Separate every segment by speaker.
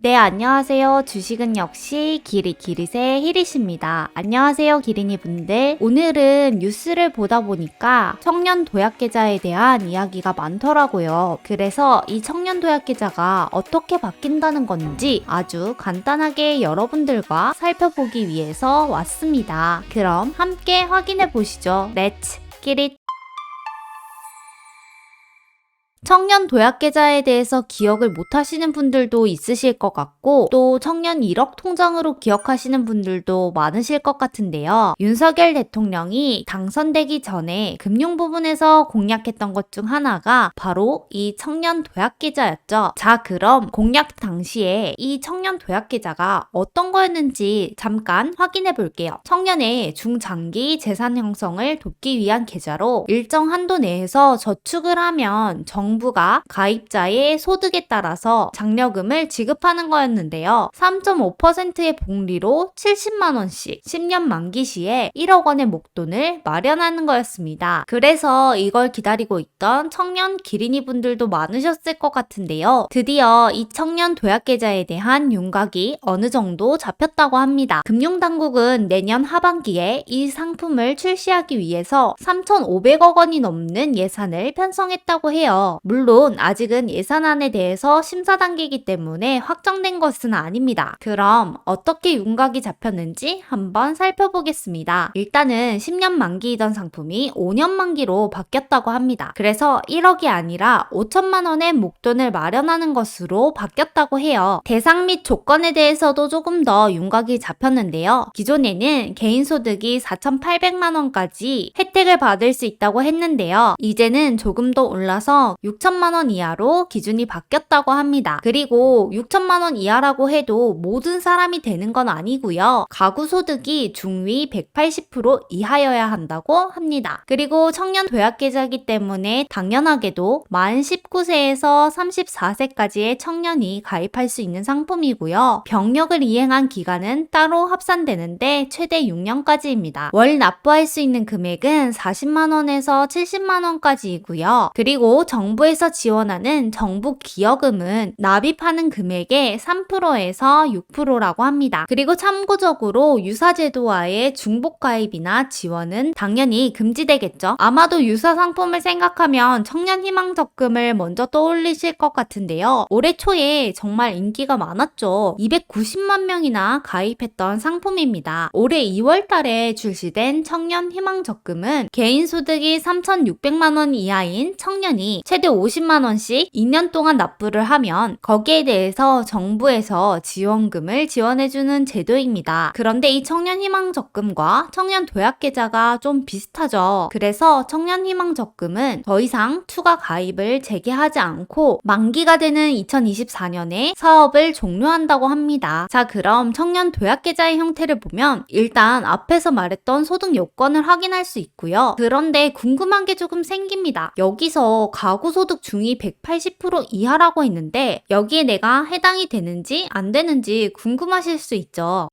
Speaker 1: 네, 안녕하세요. 주식은 역시 기릿기릿의 히릿입니다. 안녕하세요, 기린이 분들. 오늘은 뉴스를 보다 보니까 청년 도약 계좌에 대한 이야기가 많더라고요. 그래서 이 청년 도약 계좌가 어떻게 바뀐다는 건지 아주 간단하게 여러분들과 살펴보기 위해서 왔습니다. 그럼 함께 확인해 보시죠. 렛츠 기릿! 청년 도약 계좌에 대해서 기억을 못 하시는 분들도 있으실 것 같고 또 청년 1억 통장으로 기억하시는 분들도 많으실 것 같은데요. 윤석열 대통령이 당선되기 전에 금융 부분에서 공약했던 것 중 하나가 바로 이 청년 도약 계좌였죠. 자, 그럼 공약 당시에 이 청년 도약 계좌가 어떤 거였는지 잠깐 확인해 볼게요. 청년의 중장기 재산 형성을 돕기 위한 계좌로 일정 한도 내에서 저축을 하면 정부가 가입자의 소득에 따라서 장려금을 지급하는 거였는데요. 3.5%의 복리로 70만 원씩 10년 만기 시에 1억 원의 목돈을 마련하는 거였습니다. 그래서 이걸 기다리고 있던 청년 기린이 분들도 많으셨을 것 같은데요. 드디어 이 청년 도약 계좌에 대한 윤곽이 어느 정도 잡혔다고 합니다. 금융당국은 내년 하반기에 이 상품을 출시하기 위해서 3,500억 원이 넘는 예산을 편성했다고 해요. 물론 아직은 예산안에 대해서 심사 단계이기 때문에 확정된 것은 아닙니다. 그럼 어떻게 윤곽이 잡혔는지 한번 살펴보겠습니다. 일단은 10년 만기이던 상품이 5년 만기로 바뀌었다고 합니다. 그래서 1억이 아니라 5천만 원의 목돈을 마련하는 것으로 바뀌었다고 해요. 대상 및 조건에 대해서도 조금 더 윤곽이 잡혔는데요. 기존에는 개인소득이 4,800만 원까지 혜택을 받을 수 있다고 했는데요. 이제는 조금 더 올라서 6천만 원 이하로 기준이 바뀌었다고 합니다. 그리고 6천만 원 이하라고 해도 모든 사람이 되는 건 아니고요. 가구 소득이 중위 180% 이하여야 한다고 합니다. 그리고 청년 도약 계좌이기 때문에 당연하게도 만 19세에서 34세까지의 청년이 가입할 수 있는 상품이고요. 병력을 이행한 기간은 따로 합산되는데 최대 6년까지입니다. 월 납부할 수 있는 금액은 40만 원에서 70만 원까지이고요. 그리고 정부에서 지원하는 정부 기여금은 납입하는 금액의 3%에서 6%라고 합니다. 그리고 참고적으로 유사제도와의 중복 가입이나 지원은 당연히 금지되겠죠. 아마도 유사 상품을 생각하면 청년희망적금을 먼저 떠올리실 것 같은데요. 올해 초에 정말 인기가 많았죠. 290만 명이나 가입했던 상품입니다. 올해 2월 달에 출시된 청년희망적금은 개인소득이 3,600만 원 이하인 청년이 최대 50만 원씩 2년 동안 납부를 하면 거기에 대해서 정부에서 지원금을 지원해주는 제도입니다. 그런데 이 청년희망적금과 청년도약계좌가 좀 비슷하죠. 그래서 청년희망적금은 더 이상 추가 가입을 재개하지 않고 만기가 되는 2024년에 사업을 종료한다고 합니다. 자, 그럼 청년도약계좌의 형태를 보면 일단 앞에서 말했던 소득 요건을 확인할 수 있고요. 그런데 궁금한 게 조금 생깁니다. 여기서 가구소득 중위 180% 이하라고 했는데 여기에 내가 해당이 되는지 안 되는지 궁금하실 수 있죠.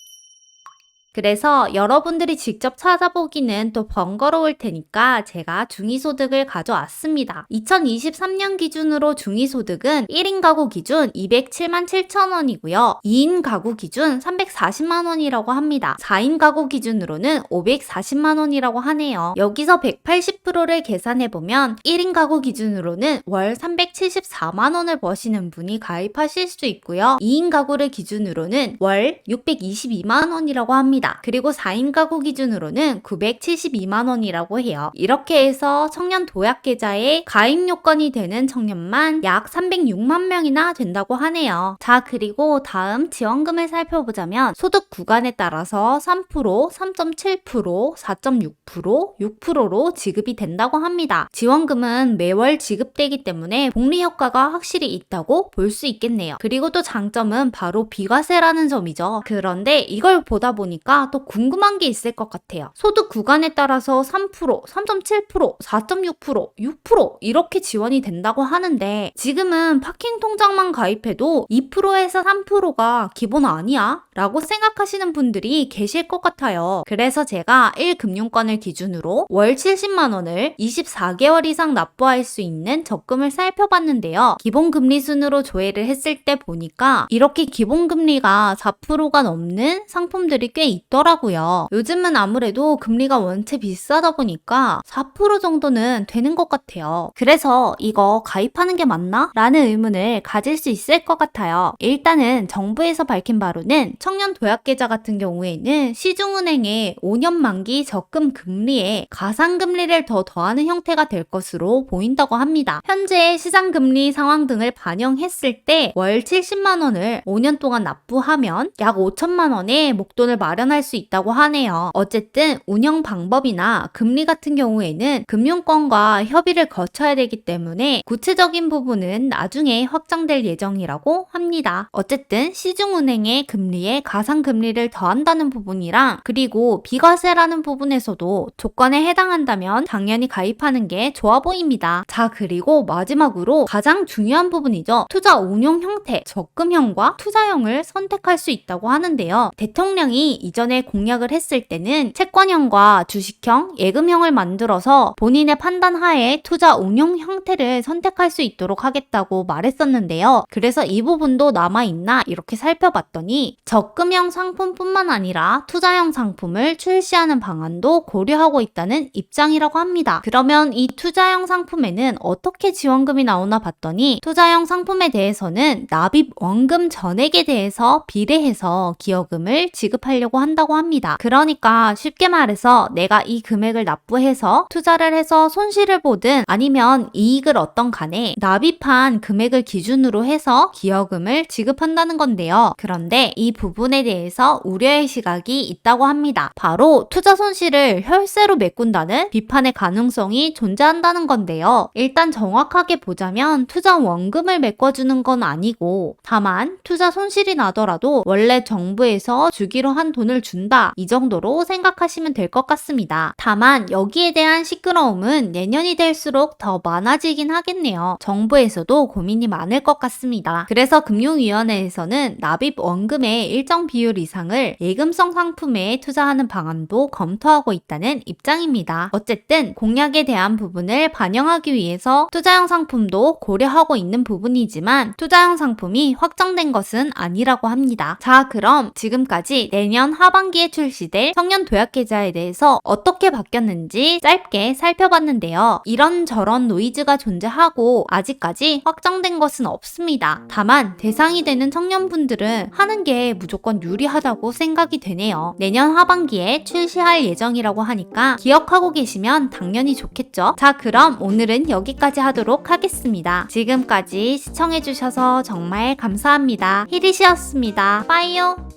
Speaker 1: 그래서 여러분들이 직접 찾아보기는 또 번거로울 테니까 제가 중위소득을 가져왔습니다. 2023년 기준으로 중위소득은 1인 가구 기준 207만 7천 원이고요. 2인 가구 기준 340만 원이라고 합니다. 4인 가구 기준으로는 540만 원이라고 하네요. 여기서 180%를 계산해보면 1인 가구 기준으로는 월 374만 원을 버시는 분이 가입하실 수 있고요. 2인 가구를 기준으로는 월 622만 원이라고 합니다. 그리고 4인 가구 기준으로는 972만 원이라고 해요. 이렇게 해서 청년 도약 계좌에 가입 요건이 되는 청년만 약 306만 명이나 된다고 하네요. 자, 그리고 다음 지원금을 살펴보자면 소득 구간에 따라서 3%, 3.7%, 4.6%, 6%로 지급이 된다고 합니다. 지원금은 매월 지급되기 때문에 복리 효과가 확실히 있다고 볼 수 있겠네요. 그리고 또 장점은 바로 비과세라는 점이죠. 그런데 이걸 보다 보니까 보니까 또 궁금한 게 있을 것 같아요. 소득 구간에 따라서 3%, 3.7%, 4.6%, 6% 이렇게 지원이 된다고 하는데 지금은 파킹 통장만 가입해도 2%에서 3%가 기본 아니야? 라고 생각하시는 분들이 계실 것 같아요. 그래서 제가 1금융권을 기준으로 월 70만 원을 24개월 이상 납부할 수 있는 적금을 살펴봤는데요. 기본금리 순으로 조회를 했을 때 보니까 이렇게 기본금리가 4%가 넘는 상품들이 꽤 있더라고요. 요즘은 아무래도 금리가 원체 비싸다 보니까 4% 정도는 되는 것 같아요. 그래서 이거 가입하는 게 맞나? 라는 의문을 가질 수 있을 것 같아요. 일단은 정부에서 밝힌 바로는 청년 도약계좌 같은 경우에는 시중은행의 5년 만기 적금 금리에 가상금리를 더 더하는 형태가 될 것으로 보인다고 합니다. 현재 시장금리 상황 등을 반영했을 때 월 70만 원을 5년 동안 납부하면 약 5천만 원의 목돈을 마련할 수 있다고 하네요. 어쨌든 운영 방법이나 금리 같은 경우에는 금융권과 협의를 거쳐야 되기 때문에 구체적인 부분은 나중에 확정될 예정이라고 합니다. 어쨌든 시중은행의 금리에 가상금리를 더한다는 부분이랑 그리고 비과세라는 부분에서도 조건에 해당한다면 당연히 가입하는 게 좋아 보입니다. 자, 그리고 마지막으로 가장 중요한 부분이죠. 투자 운용 형태, 적금형과 투자형을 선택할 수 있다고 하는데요. 대통령이 이전에 공약을 했을 때는 채권형과 주식형, 예금형을 만들어서 본인의 판단 하에 투자 운용 형태를 선택할 수 있도록 하겠다고 말했었는데요. 그래서 이 부분도 남아있나 이렇게 살펴봤더니 적금형 상품뿐만 아니라 투자형 상품을 출시하는 방안도 고려하고 있다는 입장이라고 합니다. 그러면 이 투자형 상품에는 어떻게 지원금이 나오나 봤더니 투자형 상품에 대해서는 납입 원금 전액에 대해서 비례해서 기여금을 지급하려고 한다고 합니다. 그러니까 쉽게 말해서 내가 이 금액을 납부해서 투자를 해서 손실을 보든 아니면 이익을 얻던 간에 납입한 금액을 기준으로 해서 기여금을 지급한다는 건데요. 그런데 이 부분에 대해서 우려의 시각이 있다고 합니다. 바로 투자 손실을 혈세로 메꾼다는 비판의 가능성이 존재한다는 건데요. 일단 정확하게 보자면 투자 원금을 메꿔주는 건 아니고 다만 투자 손실이 나더라도 원래 정부에서 주기로 한 돈을 준다 이 정도로 생각하시면 될 것 같습니다. 다만 여기에 대한 시끄러움은 내년이 될수록 더 많아지긴 하겠네요. 정부에서도 고민이 많을 것 같습니다. 그래서 금융위원회에서는 납입 원금의 일정 비율 이상을 예금성 상품에 투자하는 방안도 검토하고 있다는 입장입니다. 어쨌든 공약에 대한 부분을 반영하기 위해서 투자형 상품도 고려하고 있는 부분이지만 투자형 상품이 확정된 것은 아니라고 합니다. 자, 그럼 지금까지 내년 하반기에 출시될 청년 도약계좌에 대해서 어떻게 바뀌었는지 짧게 살펴봤는데요. 이런저런 노이즈가 존재하고 아직까지 확정된 것은 없습니다. 다만 대상이 되는 청년분들은 하는 게 무조건 유리하다고 생각이 되네요. 내년 하반기에 출시할 예정이라고 하니까 기억하고 계시면 당연히 좋겠죠? 자, 그럼 오늘은 여기까지 하도록 하겠습니다. 지금까지 시청해주셔서 정말 감사합니다. 히리시였습니다. 빠이요!